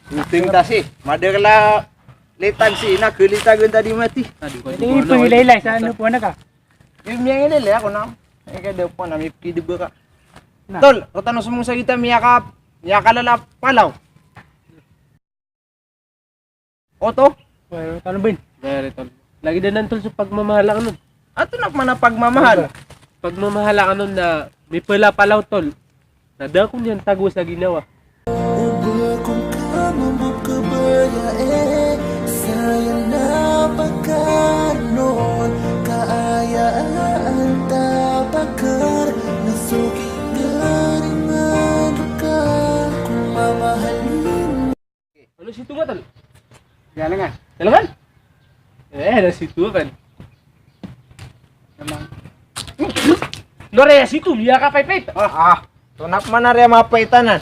Uting tasi. Madagla letag si ina kulitagan tadi mati. Hindi pangilay sa ano po na ka. Yung miya ngilay ako na. Ay kada po na may kidiba ka. Tol, katano sa mong sagita miya kalala palaw. Oto? Well, tano ba yun? Dari tol. Lagi din nantol sa pagmamahala ka nun. Ato na man ang pagmamahal. Pagmamahala ka nun na may pala palaw tol. Nada ko niyan tago sa ginawa. Kung ka mabukabayae, sayang na pagkaroon, kaayaan tapakar, nasuging garingan ka, kung mamahalin. Ano si Tunga tol? Galangan. Talagan? Na si Tunga kan. Naman. Nore situ miya ka paypayt. Tunap man na rin mapaitanan.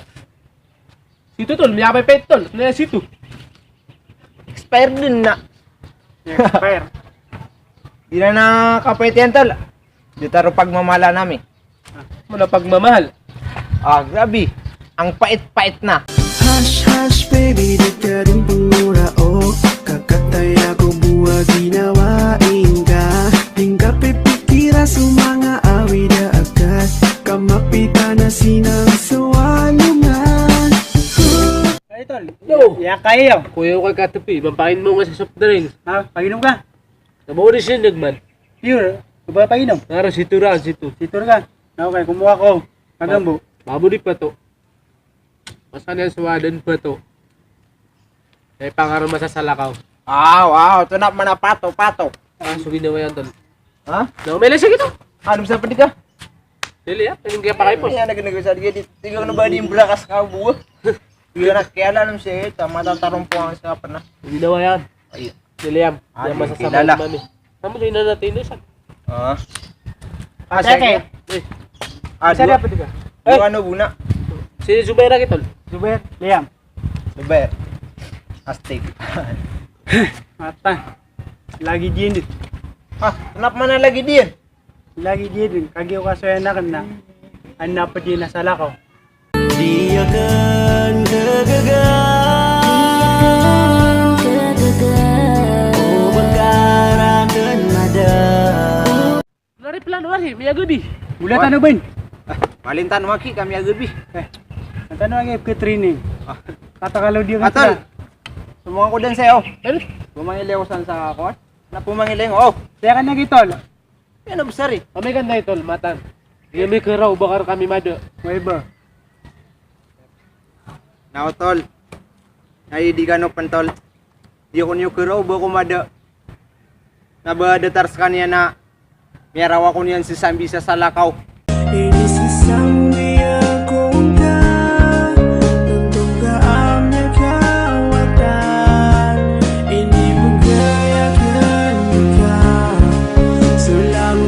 Situ tol miya paypayt tol. Na situ. Expired din na. Expire. Di na nakapait yan tol. Di taro pagmamala namin. Mana pagmamahal. Grabe. Ang pait-pait na. Hush, hush, baby, di ka rin pangurao, kakatay ako buwa ginawain ka, di ka pipikira sa mga awid na agad, kamapita na sinang sawalungan. Ay, tol. Yo. Iyak kayo. Kuya ko kay katapi. Mampain mo nga sa soft drinks. Ha? Painom ka? Nabawa rin siya nagman. Pure. Ba painom? Nara situ ra situ. Situr ka. Okay, kumuha ko. Kagambo. Mabudi pa to. Masan yan suwadan pa to. May pangarang masasalakaw. Wow. Tunap man na pato. So ginawa yan tol. Ha? Naumela siya gito. Ano sa pati ka? Dili ya, piling kaya pa kayo po. Yan nag-negosyo di. Tingnan na ba di yung brakas ka buwa? Hindi na kaya alam siya. Tama tatarong po ang sa na. Ginawa yan. Ay. Dili yan. Ah, Yan di masasama kilala. naman eh. Kamu din na natin na siya. Sige. Eh, Isa dapat ka. Yung ano buna? si Zubaira kitol. Zubair, Liam. Sabi. Astig. Mata. Lagi din dit. Tunap man na lagi diyan. Lagi din. Kagyo ka sa anak na. Anak pa din nasa lakaw. Di akan gagagan, o magkarakan mada. Nari plano lagi, may agudi. Bulat ano ba yun? Malintan maki kami agabi. Ang tanong ang FK training. Katakalaw di ka Atol. Sumungan ko din sa'yo. Ano? Pumangilewasan sa kuwan. Na pumangiling. Oh. Kaya ka na gitol. Yan obsari. Kami ganda itol, matan. Di kami keraw, bakar kami mada. May ba? Now tol. Ay di kano pantol. Di ko niyo kiraw ba kumada. Nabadatar sa kanya na miyarawa ko niyan si Sambi sa salakaw. Inisisang akong ka, natunggaan niya kawatan, inibugayakan ka, sulang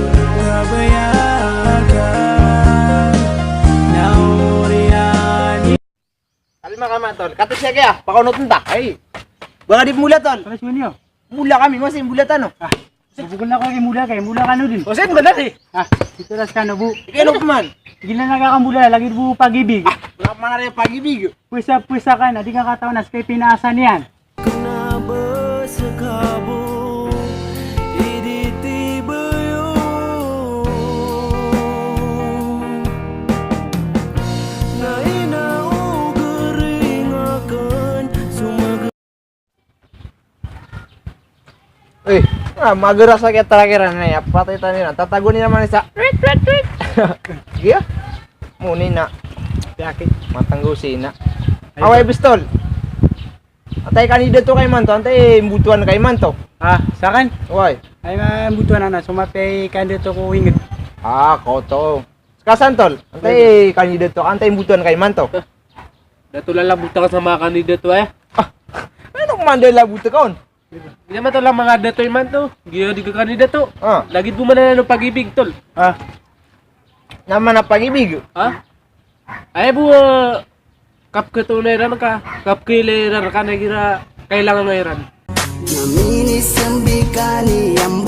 kabayakan, nauriyan. Kalma ka man tol. Kato siya kaya. Pakunot nta. Ay. Baka di mula tol. Paras mo niyo. Mula kami. Masin bulatan no. Bubukol na ko kay mula kay mula ka no din. O sen ba dali? Ito ras ka no bu. Ikano man. Sige na nagkakamula lagi bu pag-ibig. Wala man na rin pag-ibig. Puisa ka na di ka kataon na kay pinaasa niyan. Kenapa sekabung ini tiba nainau geringakan sumag. Magera sa kaya terakiran na ya. Patay tayo na. Tatagunin naman isa. Iya. Muni na. Yakit. Matanggusin na. Away pistol. Atay kandidato kay man to. Antay imbutuan kay man to. Sa akin Away. ay mabutuan na sumapay kandidato ko wingit. Ko to. Kasan tol? Antay kandidato. Antay imbutuan kay man to. Dato lalabutan ka sa mga kandidato eh. Ano mandala buta kaon? Hindi naman to lang mga dato man to. Giyo di ka kandidato. Lagi po man na pag-ibig tol. Naman na pag-ibig. Ha? Ay bu kap ketuleran ka. Kap kileran ka na gira kailangan ngairan. Naminis ang bikani ang